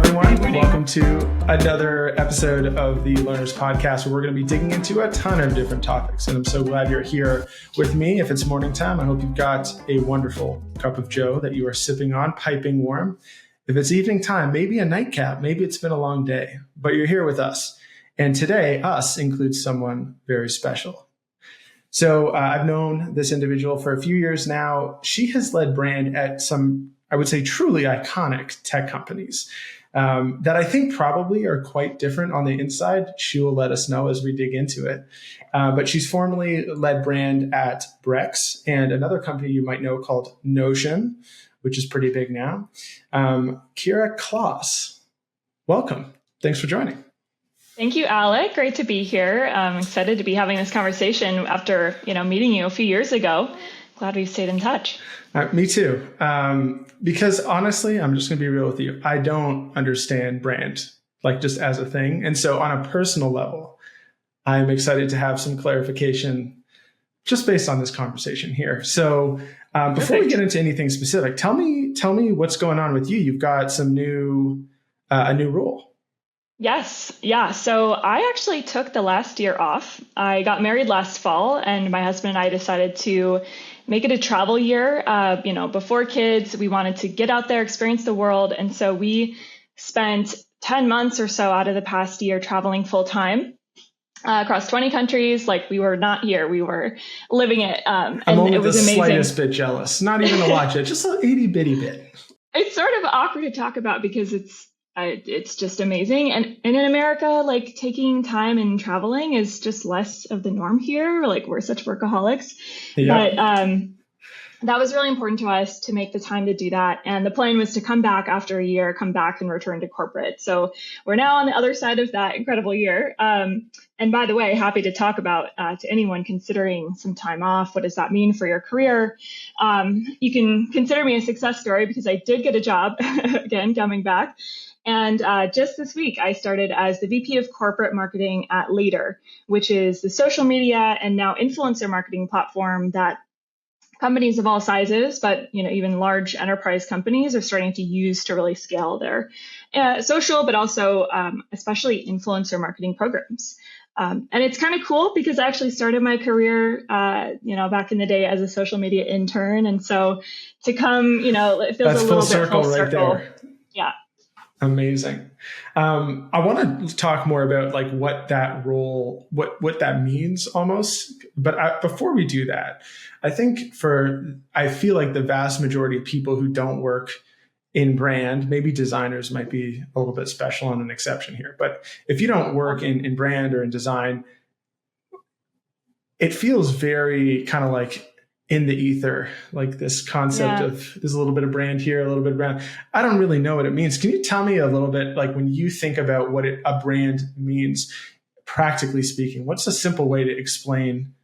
everyone. Welcome to another episode of the Learners Podcast, where we're going to be digging into a ton of different topics. And I'm so glad you're here with me. If it's morning time, I hope you've got a wonderful cup of joe that you are sipping on, piping warm. If it's evening time, maybe a nightcap, maybe it's been a long day, but you're here with us. And today, us includes someone very special. So I've known this individual for a few years now. She has led brand at some, I would say, truly iconic tech companies that I think probably are quite different on the inside. She will let us know as we dig into it. But she's formerly led brand at Brex and another company you might know called Notion, which is pretty big now. Klaas, welcome. Thanks for joining. Thank you, Alec. Great to be here. I'm excited to be having this conversation after meeting you a few years ago. Glad we've stayed in touch. Me too. Because honestly, I'm just going to be real with you. I don't understand brand, like just as a thing. And so on a personal level, I'm excited to have some clarification just based on this conversation here. So before we get into anything specific, tell me what's going on with you. You've got some a new role. Yes. Yeah. So I actually took the last year off. I got married last fall, and my husband and I decided to make it a travel year. Before kids, we wanted to get out there, experience the world. And so we spent 10 months or so out of the past year traveling full time across 20 countries. Like, we were not here, we were living it. I'm only it was the amazing. Slightest bit jealous. Not even a lot yet, just an itty bitty bit. It's sort of awkward to talk about because it's just amazing. And in America, like, taking time and traveling is just less of the norm here. Like, we're such workaholics. Yeah. But that was really important to us to make the time to do that. And the plan was to come back after a year, come back and return to corporate. So we're now on the other side of that incredible year. And by the way, happy to talk about to anyone considering some time off. What does that mean for your career? You can consider me a success story because I did get a job, again, coming back. And just this week, I started as the VP of Corporate Marketing at Later, which is the social media and now influencer marketing platform that companies of all sizes, but even large enterprise companies are starting to use to really scale their social, but also especially influencer marketing programs. And it's kind of cool because I actually started my career, back in the day as a social media intern. And so to come, it feels a little bit full circle. There. Yeah. Amazing. I want to talk more about like what that role, what that means almost. But before we do that, I feel like the vast majority of people who don't work in brand, maybe designers might be a little bit special and an exception here. But if you don't work in brand or in design, it feels very kind of like in the ether, like this concept of there's a little bit of brand here, a little bit of brand. I don't really know what it means. Can you tell me a little bit, like when you think about what a brand means, practically speaking, what's a simple way to explain,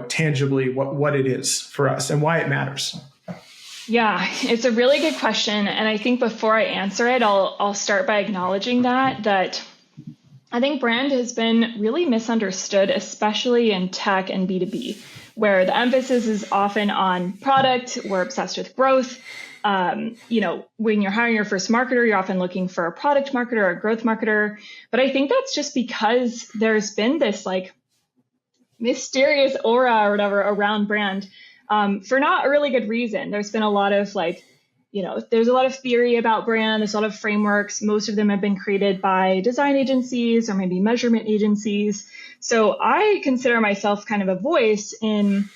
tangibly what it is for us and why it matters? Yeah, it's a really good question. And I think before I answer it, I'll start by acknowledging that I think brand has been really misunderstood, especially in tech and B2B, where the emphasis is often on product. We're obsessed with growth. When you're hiring your first marketer, you're often looking for a product marketer or a growth marketer. But I think that's just because there's been this like mysterious aura or whatever around brand for not a really good reason. There's been a lot of there's a lot of theory about brand. There's a lot of frameworks. Most of them have been created by design agencies or maybe measurement agencies. So I consider myself kind of a voice in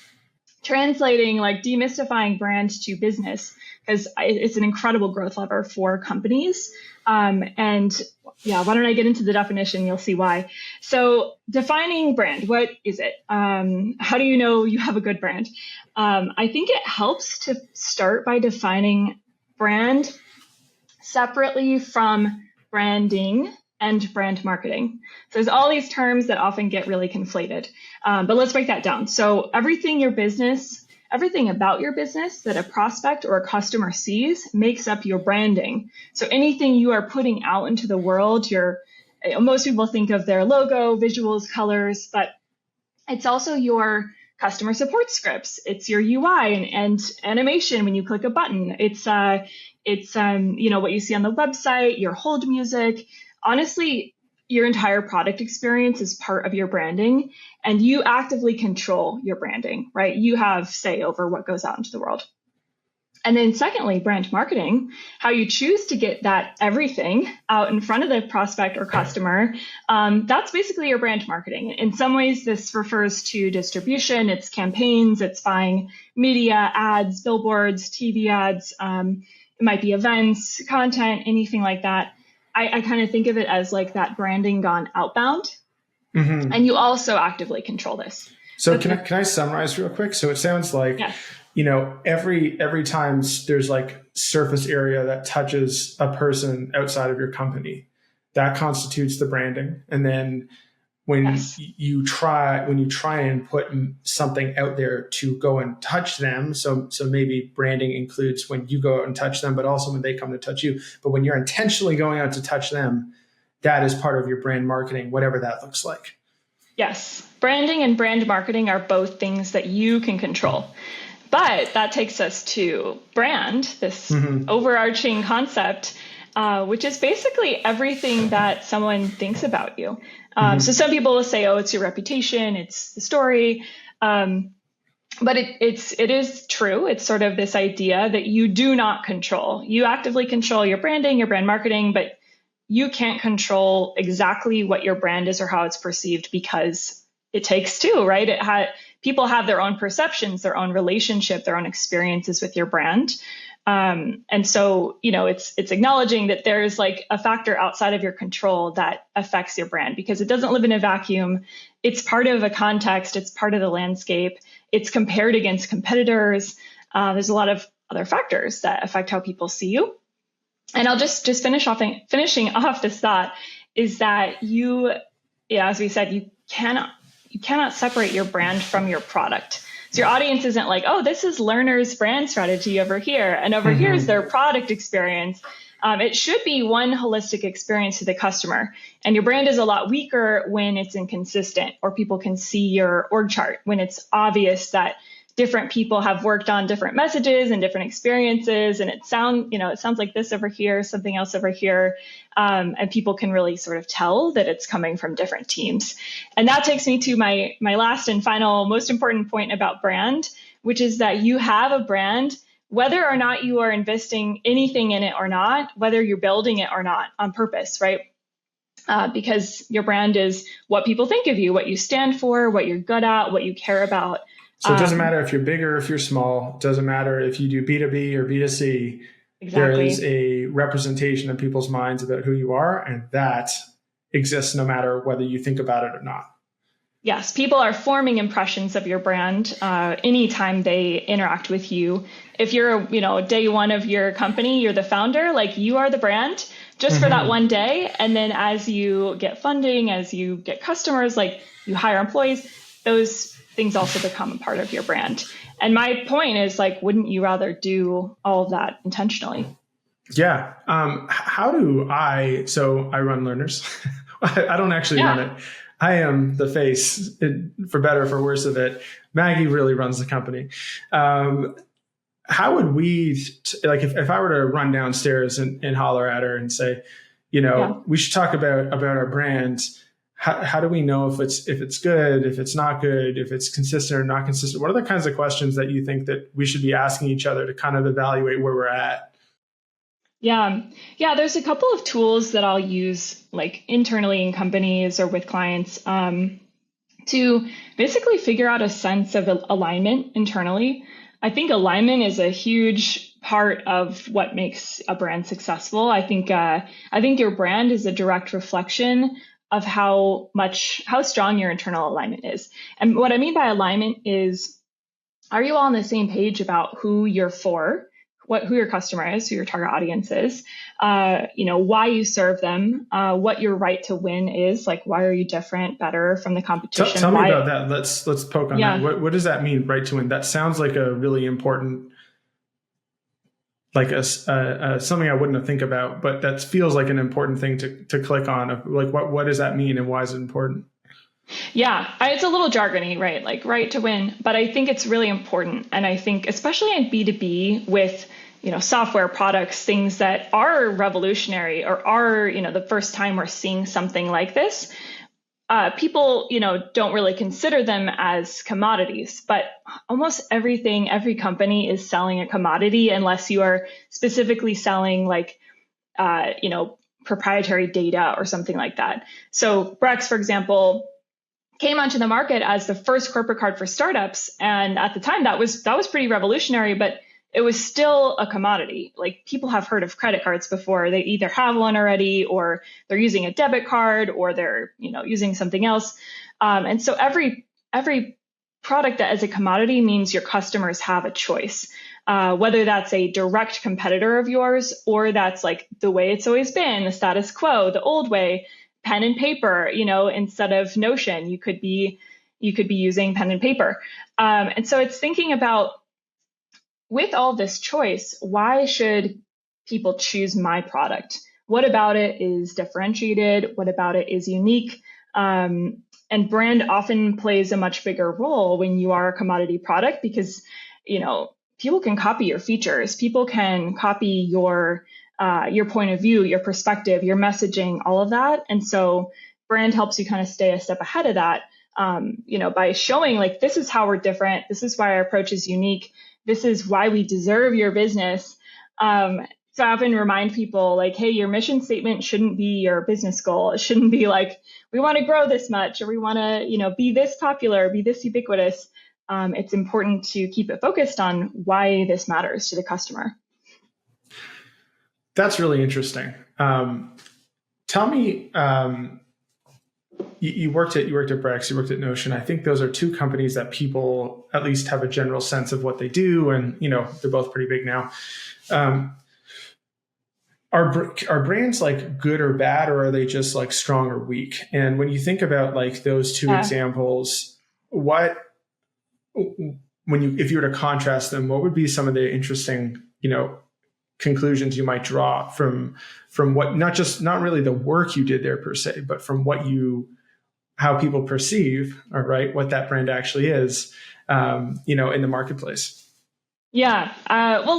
translating, like demystifying brand to business, because it's an incredible growth lever for companies. Why don't I get into the definition? You'll see why. So defining brand, what is it? How do you know you have a good brand? I think it helps to start by defining brand separately from branding and brand marketing. So there's all these terms that often get really conflated. But let's break that down. So everything about your business that a prospect or a customer sees makes up your branding. So anything you are putting out into the world, most people think of their logo, visuals, colors, but it's also your customer support scripts. It's your UI and animation when you click a button. It's what you see on the website, your hold music. Honestly, your entire product experience is part of your branding, and you actively control your branding, right? You have say over what goes out into the world. And then secondly, brand marketing, how you choose to get that everything out in front of the prospect or customer. That's basically your brand marketing. In some ways, this refers to distribution, it's campaigns, it's buying media, ads, billboards, TV ads. It might be events, content, anything like that. I kind of think of it as like that branding gone outbound. Mm-hmm. And you also actively control this. So can I summarize real quick? So it sounds like, yes. Every time there's like surface area that touches a person outside of your company, that constitutes the branding. And then when yes. you try and put something out there to go and touch them, so maybe branding includes when you go out and touch them, but also when they come to touch you. But when you're intentionally going out to touch them, that is part of your brand marketing, whatever that looks like. Yes, branding and brand marketing are both things that you can control. But that takes us to brand, this overarching concept, which is basically everything that someone thinks about you. So some people will say, oh, it's your reputation, it's the story. But it is true. It's sort of this idea that you do not control. You actively control your branding, your brand marketing, but you can't control exactly what your brand is or how it's perceived, because it takes two, right? People have their own perceptions, their own relationship, their own experiences with your brand. And so, it's acknowledging that there's like a factor outside of your control that affects your brand, because it doesn't live in a vacuum. It's part of a context. It's part of the landscape. It's compared against competitors. There's a lot of other factors that affect how people see you. And I'll just finishing off this thought is that as we said, you cannot separate your brand from your product. So your audience isn't like, oh, this is learner's brand strategy over here, and over here is their product experience. It should be one holistic experience to the customer. And your brand is a lot weaker when it's inconsistent, or people can see your org chart when it's obvious that different people have worked on different messages and different experiences, and it sounds like this over here, something else over here, and people can really sort of tell that it's coming from different teams. And that takes me to my last and final, most important point about brand, which is that you have a brand, whether or not you are investing anything in it or not, whether you're building it or not on purpose, right? Because your brand is what people think of you, what you stand for, what you're good at, what you care about. So it doesn't matter if you're big or if you're small. It doesn't matter if you do B2B or B2C. Exactly. There is a representation in people's minds about who you are, and that exists no matter whether you think about it or not. Yes, people are forming impressions of your brand anytime they interact with you. If you're, day one of your company, you're the founder, like you are the brand just for that one day. And then as you get funding, as you get customers, like you hire employees, those things also become a part of your brand. And my point is, like, wouldn't you rather do all of that intentionally? Yeah. So I run Learners. I don't actually run it. I am the face, for better or for worse of it. Maggie really runs the company. How would we, if I were to run downstairs and holler at her and say, we should talk about our brand. How do we know if it's good, if it's not good, if it's consistent or not consistent? What are the kinds of questions that you think that we should be asking each other to kind of evaluate where we're at? Yeah. There's a couple of tools that I'll use, like internally in companies or with clients, to basically figure out a sense of alignment internally. I think alignment is a huge part of what makes a brand successful. I think your brand is a direct reflection of how strong your internal alignment is. And what I mean by alignment is, are you all on the same page about who you're for, who your customer is, who your target audience is, why you serve them, what your right to win is, like why are you different, better from the competition? Tell me about that. Let's poke on that. What does that mean, right to win? That sounds like a really important, like something I wouldn't have think about, but that feels like an important thing to click on. Like what does that mean and why is it important? Yeah, it's a little jargony, right? Like right to win, but I think it's really important. And I think especially in B2B with, software products, things that are revolutionary or are, the first time we're seeing something like this, people, don't really consider them as commodities, but almost everything, every company is selling a commodity unless you are specifically selling like, proprietary data or something like that. So Brex, for example, came onto the market as the first corporate card for startups. And at the time that was pretty revolutionary, but it was still a commodity. Like people have heard of credit cards before. They either have one already or they're using a debit card or they're, using something else. And so every product that is a commodity means your customers have a choice. Whether that's a direct competitor of yours or that's like the way it's always been, the status quo, the old way, pen and paper, instead of Notion, you could be using pen and paper. And so it's thinking about with all this choice, why should people choose my product? What about it is differentiated? What about it is unique? And brand often plays a much bigger role when you are a commodity product because, people can copy your features. People can copy your point of view, your perspective, your messaging, all of that. And so brand helps you kind of stay a step ahead of that, by showing like, this is how we're different. This is why our approach is unique. This is why we deserve your business. So I often remind people like, hey, your mission statement shouldn't be your business goal. It shouldn't be like, we want to grow this much or we want to, be this popular, be this ubiquitous. It's important to keep it focused on why this matters to the customer. That's really interesting. Tell me, you worked at Brex, you worked at Notion. I think those are two companies that people at least have a general sense of what they do, and they're both pretty big now. Are brands like good or bad, or are they just like strong or weak? And when you think about like those two examples, if you were to contrast them, what would be some of the interesting conclusions you might draw from what not really the work you did there per se, but from how people perceive, or right, what that brand actually is, in the marketplace? Yeah. Well,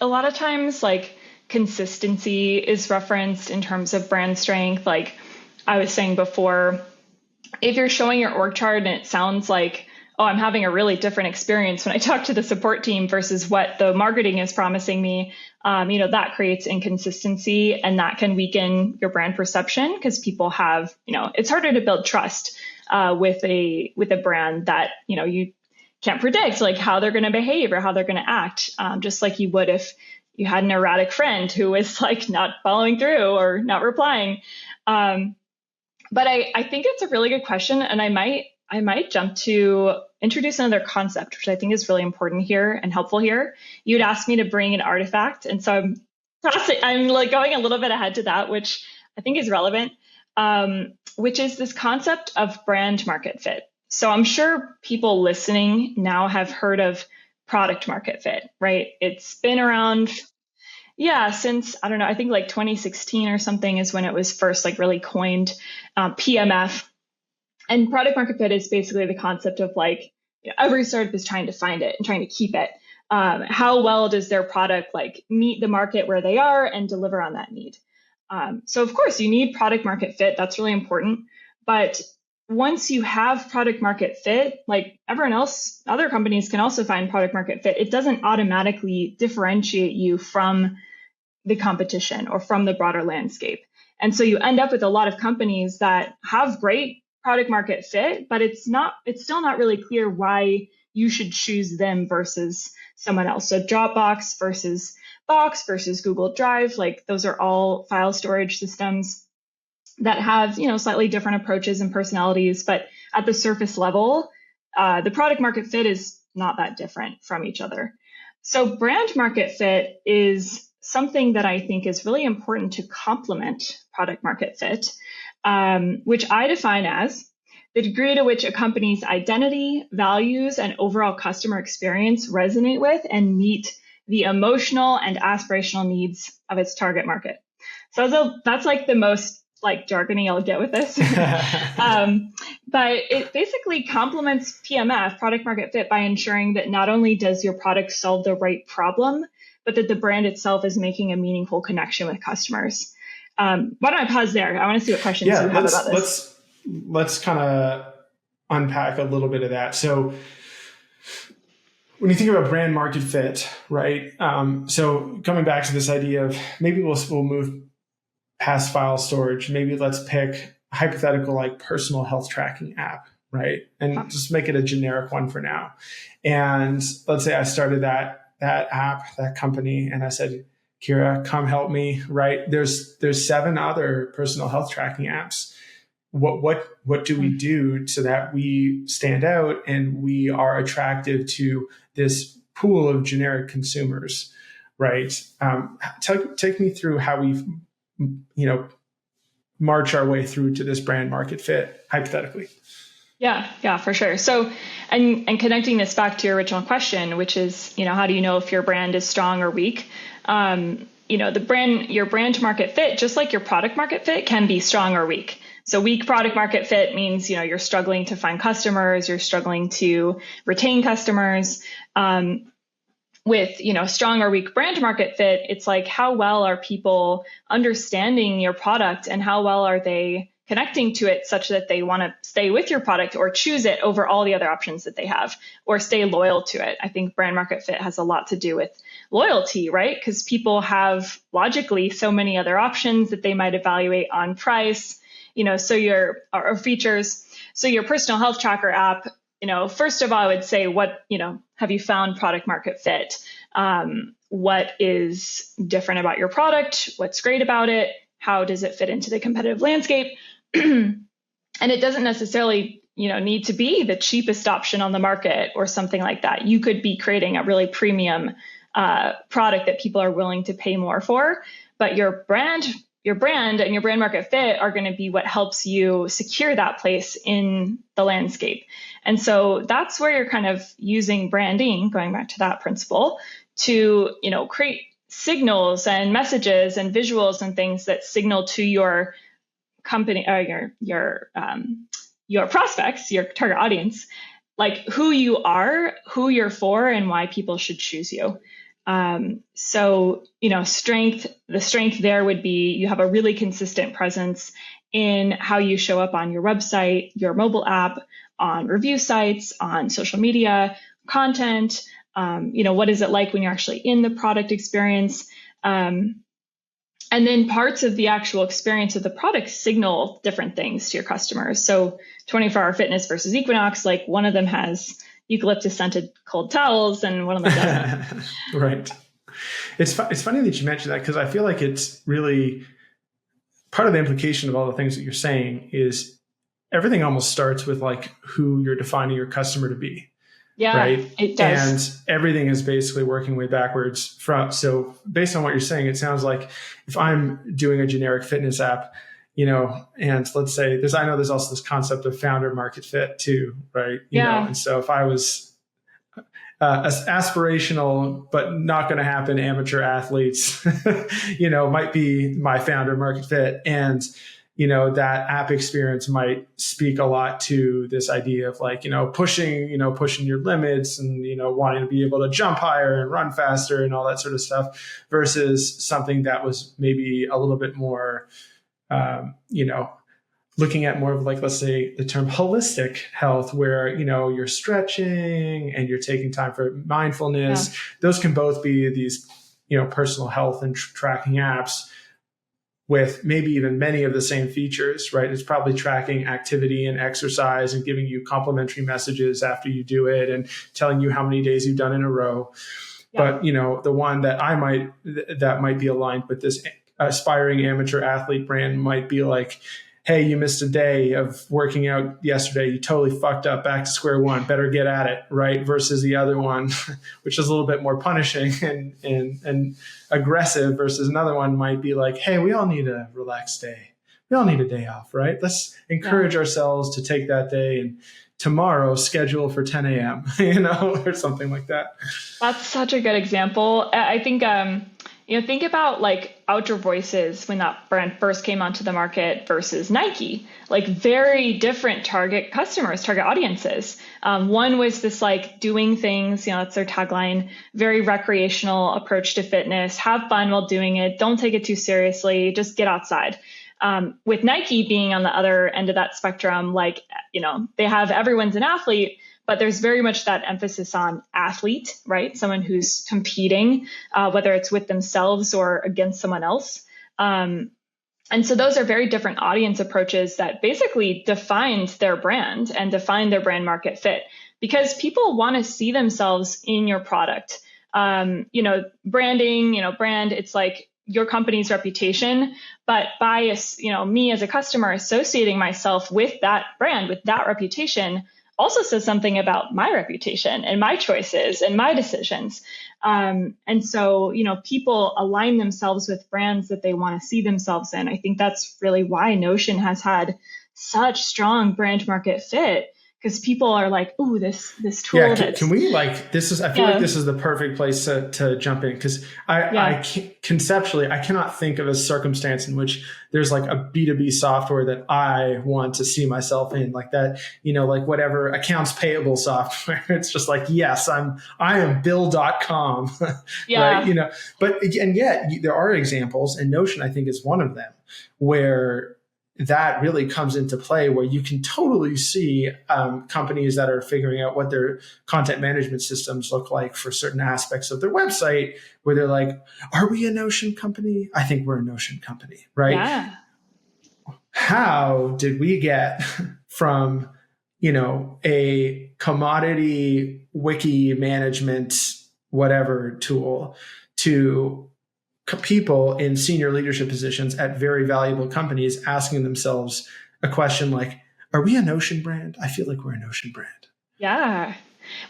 a lot of times, like consistency is referenced in terms of brand strength. Like I was saying before, if you're showing your org chart and it sounds like, oh, I'm having a really different experience when I talk to the support team versus what the marketing is promising me, that creates inconsistency and that can weaken your brand perception because people have, it's harder to build trust with a brand that, you can't predict like how they're going to behave or how they're going to act, just like you would if you had an erratic friend who was like not following through or not replying. But I think it's a really good question, and I might jump to introduce another concept, which I think is really important here and helpful here. You'd asked me to bring an artifact, and so I'm like going a little bit ahead to that, which I think is relevant, which is this concept of brand market fit. So I'm sure people listening now have heard of product market fit, right? It's been around. Yeah, since I don't know, I think like 2016 or something is when it was first like really coined, PMF. And product market fit is basically the concept of like every startup is trying to find it and trying to keep it. How well does their product like meet the market where they are and deliver on that need? So of course you need product market fit. That's really important. But once you have product market fit, like everyone else, other companies can also find product market fit. It doesn't automatically differentiate you from the competition or from the broader landscape. And so you end up with a lot of companies that have great product market fit, but it's still not really clear why you should choose them versus someone else. So Dropbox versus Box versus Google Drive, like those are all file storage systems that have, slightly different approaches and personalities, but at the surface level, the product market fit is not that different from each other. So brand market fit is something that I think is really important to complement product market fit, which I define as the degree to which a company's identity, values, and overall customer experience resonate with and meet the emotional and aspirational needs of its target market. So that's like the most like jargony I'll get with this. But it basically complements PMF, product market fit, by ensuring that not only does your product solve the right problem, but that the brand itself is making a meaningful connection with customers. Why don't I pause there? I want to see what questions you have about this. Let's kind of unpack a little bit of that. So when you think about brand market fit, right? So coming back to this idea of maybe we'll move past file storage. Maybe let's pick a hypothetical like personal health tracking app, right? And just make it a generic one for now. And let's say I started that app, that company, and I said, Kira, come help me, right? There's 7 other personal health tracking apps. What do we do so that we stand out and we are attractive to this pool of generic consumers, right? Take me through how we, march our way through to this brand market fit, hypothetically. Yeah, for sure. So, and connecting this back to your original question, which is, how do you know if your brand is strong or weak? Your brand market fit, just like your product market fit, can be strong or weak. So weak product market fit means, you're struggling to find customers, you're struggling to retain customers. With, strong or weak brand market fit, it's like, how well are people understanding your product and how well are they connecting to it such that they want to stay with your product or choose it over all the other options that they have or stay loyal to it. I think brand market fit has a lot to do with loyalty, right? Because people have logically so many other options that they might evaluate on price, or features. So your personal health tracker app, first of all, I would say, have you found product market fit? What is different about your product? What's great about it? How does it fit into the competitive landscape? And it doesn't necessarily, need to be the cheapest option on the market or something like that. You could be creating a really premium product that people are willing to pay more for, but your brand and your brand market fit are going to be what helps you secure that place in the landscape. And so that's where you're kind of using branding, going back to that principle, to, create signals and messages and visuals and things that signal to your company or your prospects, your target audience, like who you are, who you're for, and why people should choose you. So, the strength there would be you have a really consistent presence in how you show up on your website, your mobile app, on review sites, on social media, content. What is it like when you're actually in the product experience? And then parts of the actual experience of the product signal different things to your customers. So 24-hour fitness versus Equinox, like one of them has eucalyptus scented cold towels and one of them doesn't. Right. It's funny that you mentioned that because I feel like it's really part of the implication of all the things that you're saying is everything almost starts with like who you're defining your customer to be. Yeah, right. It does. And everything is basically working way backwards from. So based on what you're saying, it sounds like if I'm doing a generic fitness app, and let's say I know there's also this concept of founder market fit too, right? And so if I was aspirational, but not going to happen, amateur athletes, might be my founder market fit. And, that app experience might speak a lot to this idea of like, pushing your limits and, wanting to be able to jump higher and run faster and all that sort of stuff versus something that was maybe a little bit more, looking at more of like, let's say the term holistic health, where, you're stretching and you're taking time for mindfulness. Yeah. Those can both be these, personal health and tracking apps with maybe even many of the same features, right? It's probably tracking activity and exercise and giving you complimentary messages after you do it and telling you how many days you've done in a row. Yeah. But, the one that that might be aligned with this aspiring amateur athlete brand might be like, hey, you missed a day of working out yesterday. You totally fucked up, back to square one, better get at it, right? Versus the other one, which is a little bit more punishing and aggressive, versus another one might be like, hey, we all need a relaxed day. We all need a day off, right? Let's encourage ourselves to take that day and tomorrow schedule for 10 a.m., or something like that. That's such a good example. I think, Think about like Outdoor Voices when that brand first came onto the market versus Nike, like very different target customers, target audiences. One was this like doing things, that's their tagline, very recreational approach to fitness, have fun while doing it, don't take it too seriously, just get outside. With Nike being on the other end of that spectrum, like, they have everyone's an athlete, but there's very much that emphasis on athlete, right? Someone who's competing, whether it's with themselves or against someone else. And so those are very different audience approaches that basically defined their brand and defined their brand market fit, because people want to see themselves in your product. Branding, brand, it's like your company's reputation, but by, me as a customer associating myself with that brand, with that reputation, also says something about my reputation and my choices and my decisions. And so, people align themselves with brands that they want to see themselves in. I think that's really why Notion has had such strong brand market fit, because people are like, ooh, this tool. Yeah, can we this is, I feel like this is the perfect place to jump in, because I conceptually, I cannot think of a circumstance in which there's like a B2B software that I want to see myself in, like that, like whatever accounts payable software. It's just like, yes, I am Bill.com, right? But and yet there are examples, and Notion, I think, is one of them, where that really comes into play, where you can totally see companies that are figuring out what their content management systems look like for certain aspects of their website, where they're like, are we a Notion company? I think we're a Notion company, right? Yeah. How did we get from, a commodity wiki management, whatever tool, to people in senior leadership positions at very valuable companies asking themselves a question like, are we a Notion brand? I feel like we're a Notion brand. Yeah.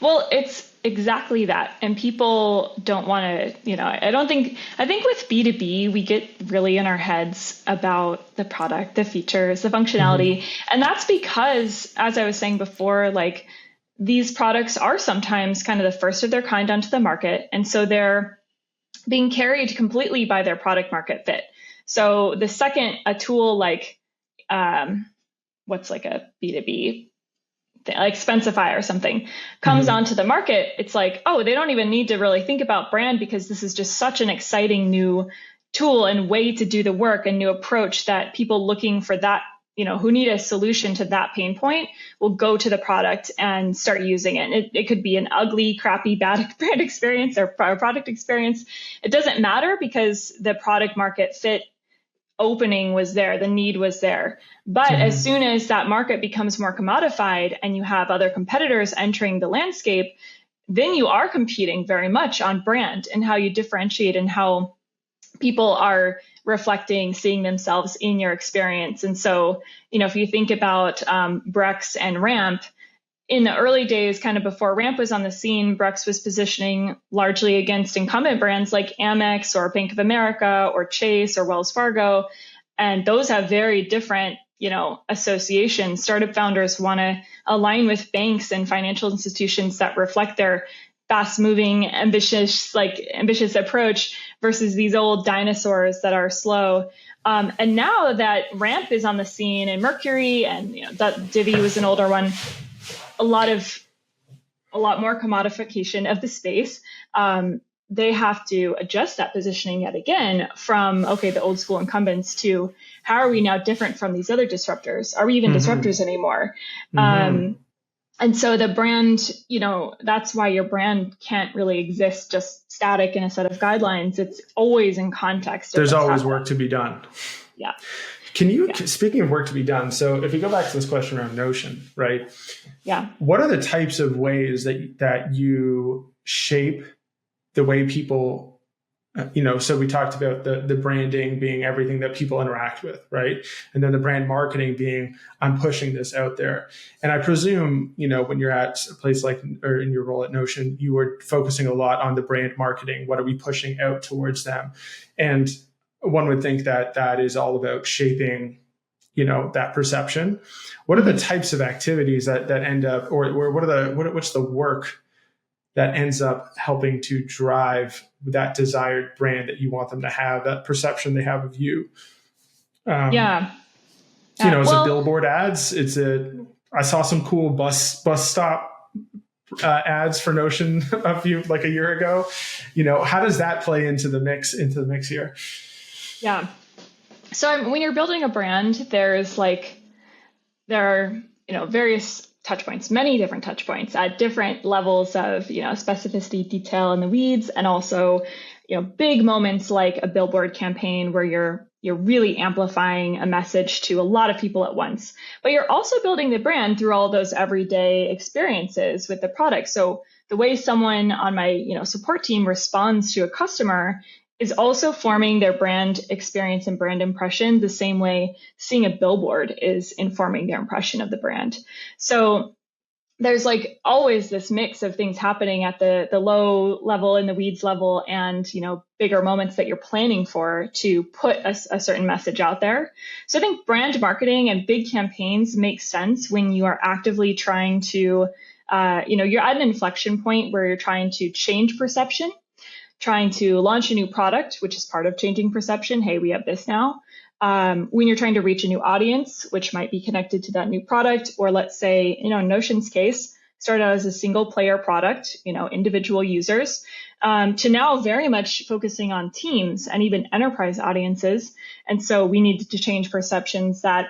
Well, it's exactly that. And people don't want to, I think with B2B, we get really in our heads about the product, the features, the functionality. Mm-hmm. And that's because, as I was saying before, like these products are sometimes kind of the first of their kind onto the market. And so they're being carried completely by their product market fit. So the second a tool like, what's like a B2B thing, like Expensify or something, comes onto the market, it's like, oh, they don't even need to really think about brand, because this is just such an exciting new tool and way to do the work and new approach that people looking for that, who need a solution to that pain point will go to the product and start using it. It could be an ugly, crappy, bad brand experience or product experience. It doesn't matter, because the product market fit opening was there, the need was there. But as soon as that market becomes more commodified and you have other competitors entering the landscape, then you are competing very much on brand and how you differentiate and how people are reflecting, seeing themselves in your experience. And so, if you think about Brex and Ramp, in the early days, kind of before Ramp was on the scene, Brex was positioning largely against incumbent brands like Amex or Bank of America or Chase or Wells Fargo. And those have very different, associations. Startup founders want to align with banks and financial institutions that reflect their fast-moving, ambitious approach versus these old dinosaurs that are slow. And now that Ramp is on the scene, and Mercury and that Divvy was an older one, a lot more commodification of the space. They have to adjust that positioning yet again from, the old school incumbents to how are we now different from these other disruptors? Are we even disruptors anymore? And so the brand, that's why your brand can't really exist just static in a set of guidelines. It's always in context. There's always work to be done. Yeah. Speaking of work to be done, so if we go back to this question around Notion, right? Yeah. What are the types of ways that you shape the way people, so we talked about the branding being everything that people interact with, right? And then the brand marketing being, I'm pushing this out there. And I presume, when you're at a place like, or in your role at Notion, you were focusing a lot on the brand marketing. What are we pushing out towards them? And one would think that is all about shaping, that perception. What are the types of activities that end up, or what's the work that ends up helping to drive that desired brand that you want them to have, that perception they have of you. Yeah. As a billboard ads, I saw some cool bus stop ads for Notion a year ago. How does that play into the mix here? Yeah. So when you're building a brand, there are various touch points, many different touch points at different levels of specificity, detail in the weeds, and also big moments like a billboard campaign where you're really amplifying a message to a lot of people at once. But you're also building the brand through all those everyday experiences with the product. So the way someone on my support team responds to a customer is also forming their brand experience and brand impression the same way seeing a billboard is informing their impression of the brand. So there's always this mix of things happening at the low level, in the weeds level, and bigger moments that you're planning for to put a certain message out there. So I think brand marketing and big campaigns make sense when you are actively trying to, you're at an inflection point where you're trying to change perception, trying to launch a new product, which is part of changing perception. Hey, we have this now. When you're trying to reach a new audience, which might be connected to that new product, or let's say, in Notion's case, started out as a single player product, individual users, to now very much focusing on teams and even enterprise audiences. And so we needed to change perceptions that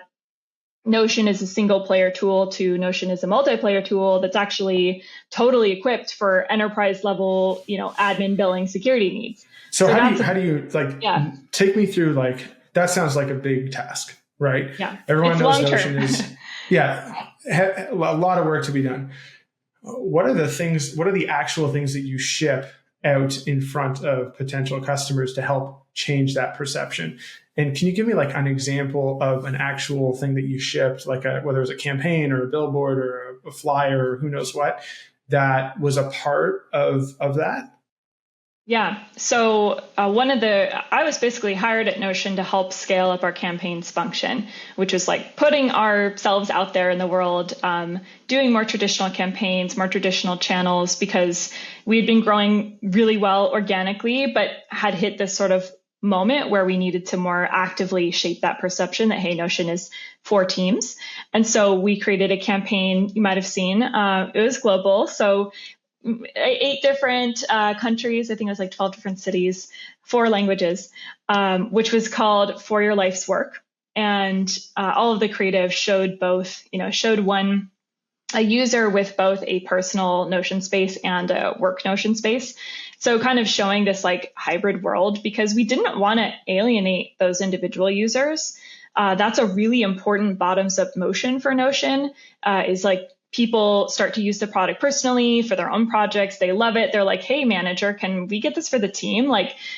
Notion is a single player tool to Notion is a multiplayer tool that's actually totally equipped for enterprise level, admin, billing, security needs. So how do you take me through that sounds like a big task, right? Yeah. Everyone knows Notion is, a lot of work to be done. What are the actual things that you ship out in front of potential customers to help change that perception? And can you give me an example of an actual thing that you shipped, whether it was a campaign or a billboard or a flyer or who knows what, that was a part of that? Yeah. So I was basically hired at Notion to help scale up our campaigns function, which was putting ourselves out there in the world, doing more traditional campaigns, more traditional channels, because we had been growing really well organically, but had hit this sort of moment where we needed to more actively shape that perception that, hey, Notion is for teams. And so we created a campaign you might have seen. It was global. So 8 different countries, I think it was 12 different cities, 4 languages, which was called For Your Life's Work. And all of the creative showed a user with both a personal Notion space and a work Notion space. So kind of showing this hybrid world, because we didn't want to alienate those individual users. That's a really important bottoms up motion for Notion, is people start to use the product personally for their own projects. They love it. They're like, hey, manager, can we get this for the team?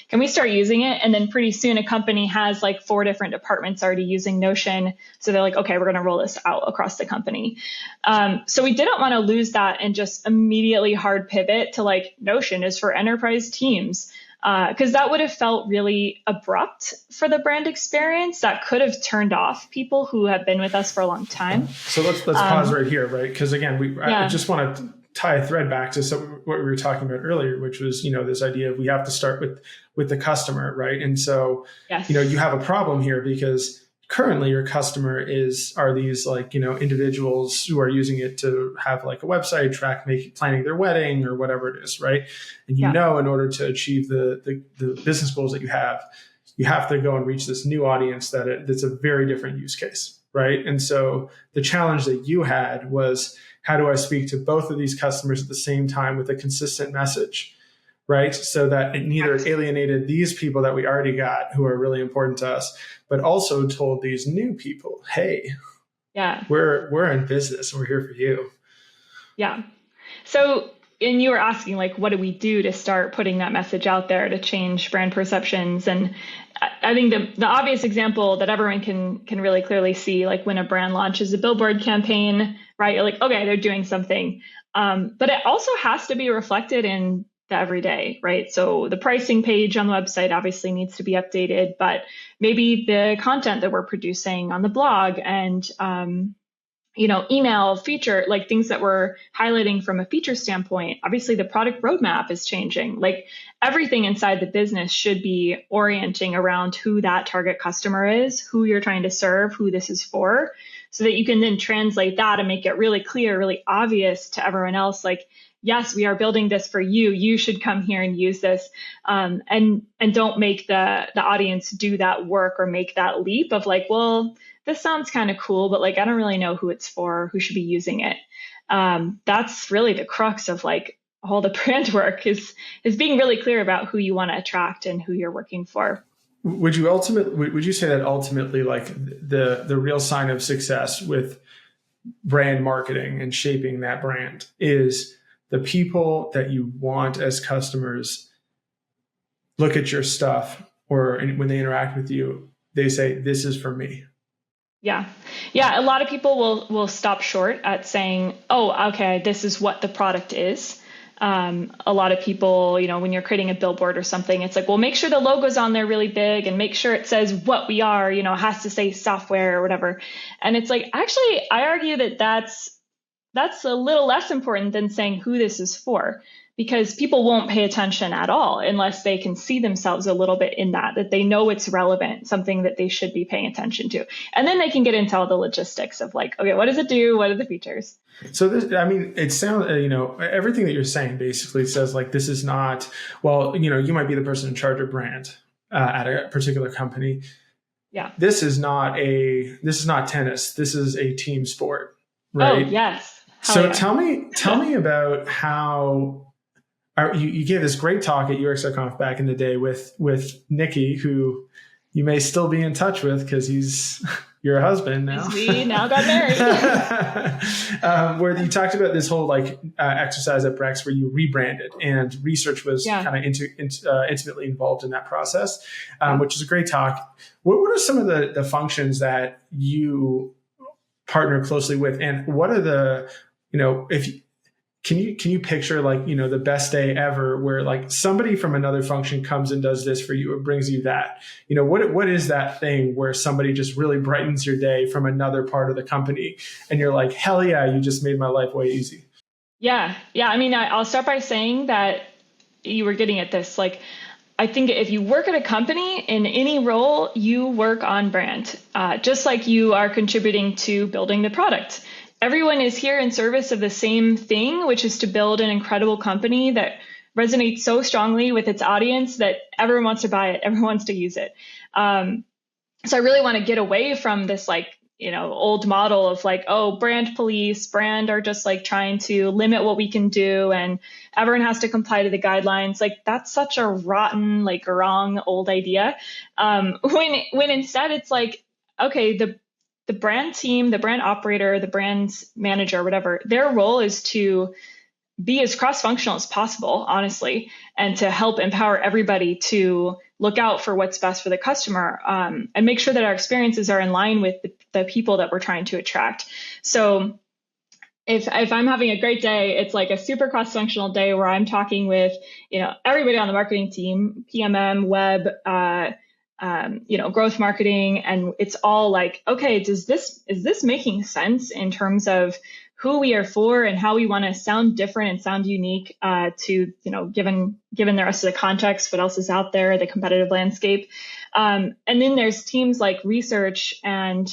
Can we start using it? And then pretty soon a company has 4 different departments already using Notion. So they're like, okay, we're going to roll this out across the company. So we didn't want to lose that and just immediately hard pivot to Notion is for enterprise teams. Because that would have felt really abrupt for the brand experience. That could have turned off people who have been with us for a long time. So let's pause right here, right? Because again, I just want to tie a thread back to what we were talking about earlier, which was this idea of we have to start with the customer, right? And so yes. You have a problem here because currently your customer are these individuals who are using it to have a website, planning their wedding or whatever it is, right? And in order to achieve the business goals that you have to go and reach this new audience that's a very different use case, right? And so the challenge that you had was, how do I speak to both of these customers at the same time with a consistent message? Right? So that it neither alienated these people that we already got who are really important to us, but also told these new people, hey, we're in business and we're here for you. Yeah. So, and you were asking what do we do to start putting that message out there to change brand perceptions? And I think the obvious example that everyone can really clearly see, when a brand launches a billboard campaign, right? You're okay, they're doing something. But it also has to be reflected in the everyday, right? So the pricing page on the website obviously needs to be updated, but maybe the content that we're producing on the blog and, email feature, like things that we're highlighting from a feature standpoint. Obviously, the product roadmap is changing. Like everything inside the business should be orienting around who that target customer is, who you're trying to serve, who this is for, so that you can then translate that and make it really clear, really obvious to everyone else. Like, yes, we are building this for you. You should come here and use this, and don't make the audience do that work or make that leap of like, well, this sounds kind of cool, but like, I don't really know who it's for, who should be using it. That's really the crux of like all the brand work is being really clear about who you want to attract and who you're working for. Would you say that ultimately like the real sign of success with brand marketing and shaping that brand is the people that you want as customers look at your stuff, or when they interact with you, they say, this is for me? Yeah. Yeah. A lot of people will stop short at saying, oh, okay, this is what the product is. A lot of people, when you're creating a billboard or something, it's like, well, make sure the logo's on there really big and make sure it says what we are, it has to say software or whatever. And it's like, actually, I argue that that's a little less important than saying who this is for, because people won't pay attention at all unless they can see themselves a little bit in that they know it's relevant, something that they should be paying attention to. And then they can get into all the logistics of like, okay, what does it do? What are the features? So it sounds, everything that you're saying basically says like, this is not, well, you might be the person in charge of brand at a particular company. Yeah. This is not tennis. This is a team sport, right? Oh, yes. So yeah. Tell me about how you gave this great talk at UXConf back in the day with Nikki, who you may still be in touch with because he's your husband now. We now got married. Where you talked about this whole exercise at Brex where you rebranded, and research was kind of intimately involved in that process, which is a great talk. What are some of the functions that you partner closely with, and what are the can you picture the best day ever where like somebody from another function comes and does this for you or brings you that? What is that thing where somebody just really brightens your day from another part of the company and you're like, hell yeah, you just made my life way easy? Yeah. I mean, I'll start by saying that you were getting at this. Like, I think if you work at a company in any role, you work on brand, just like you are contributing to building the product. Everyone is here in service of the same thing, which is to build an incredible company that resonates so strongly with its audience that everyone wants to buy it, everyone wants to use it. So I really want to get away from this old model of like, oh, brand police, brand are just like trying to limit what we can do and everyone has to comply to the guidelines. Like that's such a rotten, wrong old idea. When instead it's like, okay, the brand team, the brand operator, the brand manager, whatever, their role is to be as cross-functional as possible, honestly, and to help empower everybody to look out for what's best for the customer, and make sure that our experiences are in line with the people that we're trying to attract. So if I'm having a great day, it's like a super cross-functional day where I'm talking with, everybody on the marketing team, PMM, web, growth marketing. And it's all like, okay, is this making sense in terms of who we are for and how we want to sound different and sound unique, to, given the rest of the context, what else is out there, the competitive landscape. And then there's teams like research and,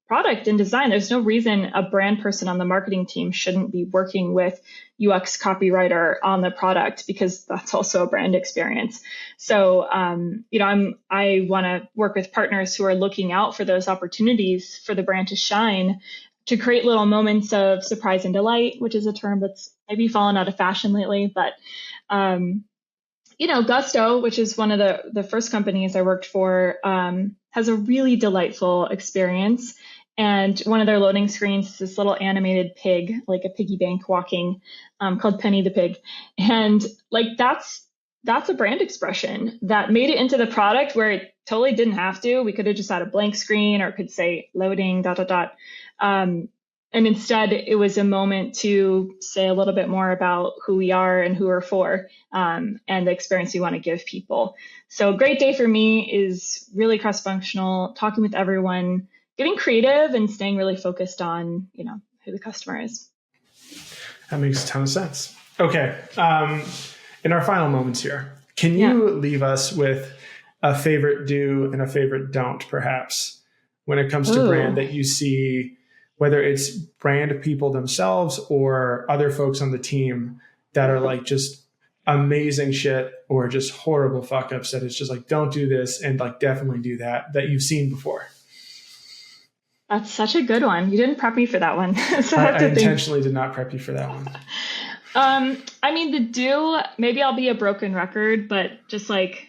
product and design. There's no reason a brand person on the marketing team shouldn't be working with UX copywriter on the product, because that's also a brand experience. So, I want to work with partners who are looking out for those opportunities for the brand to shine, to create little moments of surprise and delight, which is a term that's maybe fallen out of fashion lately. But, Gusto, which is one of the first companies I worked for, has a really delightful experience. And one of their loading screens is this little animated pig, like a piggy bank walking, called Penny the Pig. And that's a brand expression that made it into the product where it totally didn't have to. We could have just had a blank screen or could say loading ... And instead, it was a moment to say a little bit more about who we are and who we're for, and the experience we want to give people. So a great day for me is really cross-functional, talking with everyone, getting creative and staying really focused on, who the customer is. That makes a ton of sense. Okay. In our final moments here, can you leave us with a favorite do and a favorite don't, perhaps, when it comes to brand that you see, whether it's brand people themselves or other folks on the team that are like just amazing shit or just horrible fuck ups that it's just like, don't do this and like definitely do that you've seen before? That's such a good one. You didn't prep me for that one. So I intentionally did not prep you for that one. I mean, the do, maybe I'll be a broken record, but just like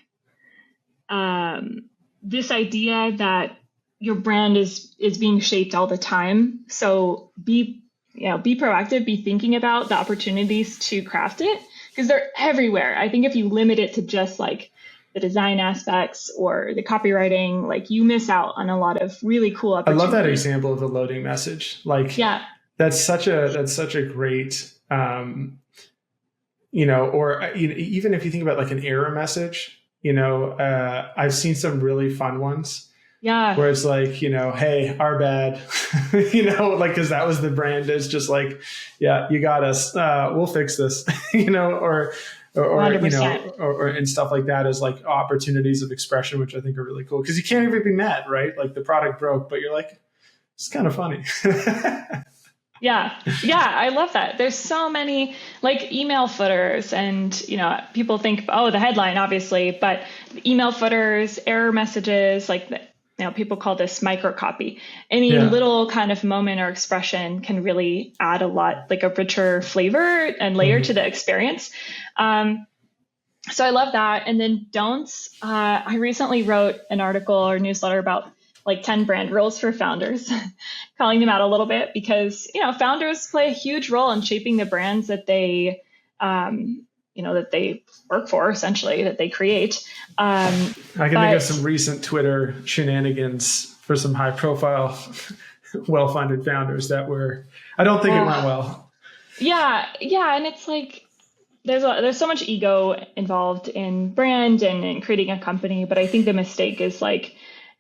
this idea that your brand is being shaped all the time. So be proactive, be thinking about the opportunities to craft it, because they're everywhere. I think if you limit it to just like the design aspects or the copywriting, like you miss out on a lot of really cool opportunities. I love that example of the loading message. Like, that's such a great, or even if you think about like an error message, I've seen some really fun ones. Yeah. Where it's like, hey, our bad, like, cause that was the brand is just like, yeah, you got us. We'll fix this, or and stuff like that is like opportunities of expression, which I think are really cool. Cause you can't even be mad, right? Like the product broke, but you're like, it's kind of funny. Yeah. I love that. There's so many like email footers and, people think, the headline, obviously, but email footers, error messages, like people call this micro copy. Any little kind of moment or expression can really add a lot, like a richer flavor and layer to the experience. So I love that. And then don'ts. I recently wrote an article or newsletter about like 10 brand rules for founders, calling them out a little bit because, founders play a huge role in shaping the brands that they, that they work for, essentially, that they create. I can think of some recent Twitter shenanigans for some high profile, well-funded founders that I don't think it went well. Yeah. And it's like, there's so much ego involved in brand and in creating a company, but I think the mistake is like,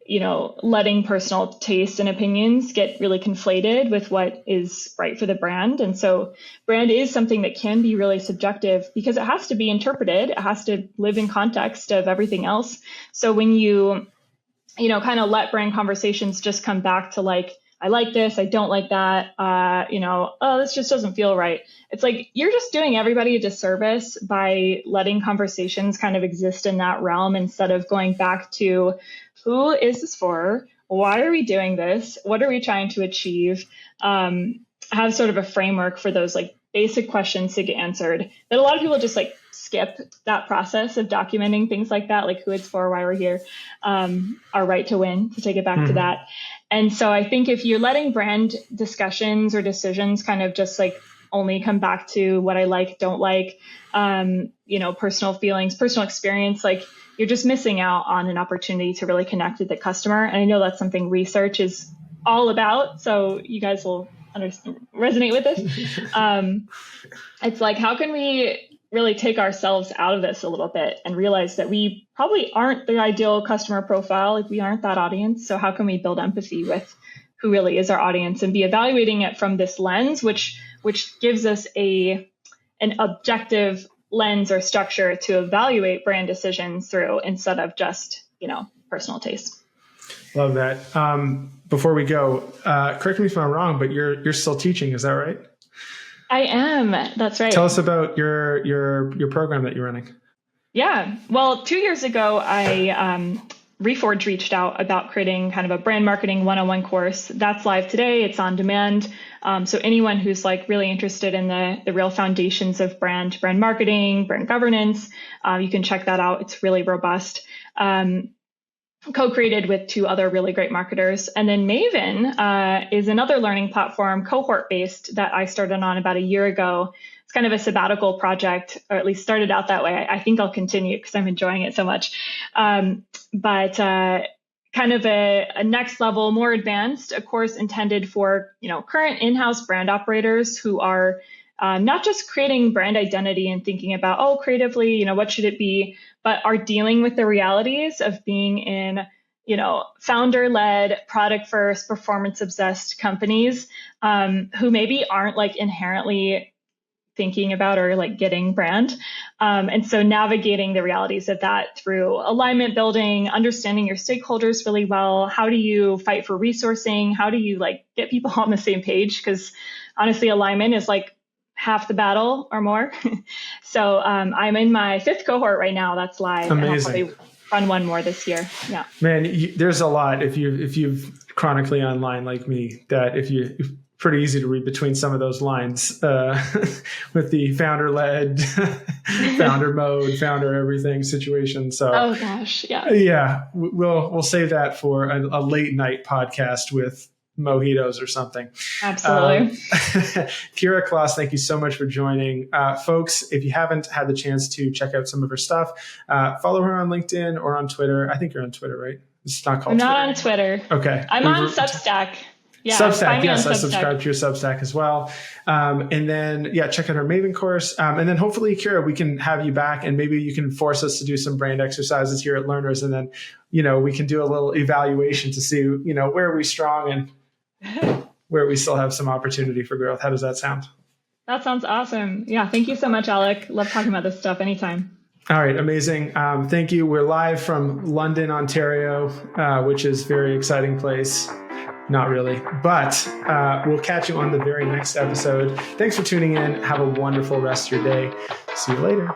letting personal taste and opinions get really conflated with what is right for the brand. And so brand is something that can be really subjective because it has to be interpreted. It has to live in context of everything else. So when you, kind of let brand conversations just come back to like, I like this, I don't like that, this just doesn't feel right. It's like, you're just doing everybody a disservice by letting conversations kind of exist in that realm instead of going back to, who is this for? Why are we doing this? What are we trying to achieve? Have sort of a framework for those like basic questions to get answered that a lot of people just like skip that process of documenting things like that, like who it's for, why we're here, our right to win, to take it back to that. And so I think if you're letting brand discussions or decisions kind of just like only come back to what I like, don't like, personal feelings, personal experience, like you're just missing out on an opportunity to really connect with the customer. And I know that's something research is all about. So you guys will resonate with this. It's like, how can we really take ourselves out of this a little bit and realize that we probably aren't the ideal customer profile, like we aren't that audience. So how can we build empathy with who really is our audience and be evaluating it from this lens, which gives us an objective lens or structure to evaluate brand decisions through instead of just, personal taste. Love that. Before we go, correct me if I'm wrong, but you're still teaching, is that right? I am. That's right. Tell us about your program that you're running. Yeah. Well, 2 years ago, Reforge reached out about creating kind of a brand marketing 101 course. That's live today. It's on demand. So anyone who's like really interested in the real foundations of brand marketing, brand governance, you can check that out. It's really robust. Co-created with 2 other really great marketers. And then Maven is another learning platform, cohort-based, that I started on about a year ago. It's kind of a sabbatical project, or at least started out that way. I think I'll continue because I'm enjoying it so much. But kind of a next level, more advanced, a course intended for, current in-house brand operators who are not just creating brand identity and thinking about, creatively, what should it be, but are dealing with the realities of being in founder-led, product-first, performance-obsessed companies who maybe aren't like inherently thinking about or like getting brand. And so navigating the realities of that through alignment building, understanding your stakeholders really well. How do you fight for resourcing? How do you like get people on the same page? Because honestly, alignment is like half the battle or more. So I'm in my 5th cohort right now. That's live. Amazing. And I'll probably run one more this year. Yeah. Man, there's a lot if you've chronically online like me, that pretty easy to read between some of those lines with the founder-led, founder mode, founder everything situation. So, oh gosh, yeah, we'll save that for a late night podcast with mojitos or something. Absolutely. Kira, Klaas, thank you so much for joining. Folks, if you haven't had the chance to check out some of her stuff, follow her on LinkedIn or on Twitter. I think you're on Twitter, right? It's not called I'm not on Twitter. Okay. I'm on Substack. Yeah, Substack, yes, I subscribe to your Substack as well. And then, check out our Maven course. And then hopefully, Kira, we can have you back and maybe you can force us to do some brand exercises here at Learners. And then, we can do a little evaluation to see, where are we strong and where we still have some opportunity for growth. How does that sound? That sounds awesome. Yeah, thank you so much, Alec. Love talking about this stuff anytime. All right, amazing. Thank you. We're live from London, Ontario, which is a very exciting place. Not really, but we'll catch you on the very next episode. Thanks for tuning in. Have a wonderful rest of your day. See you later.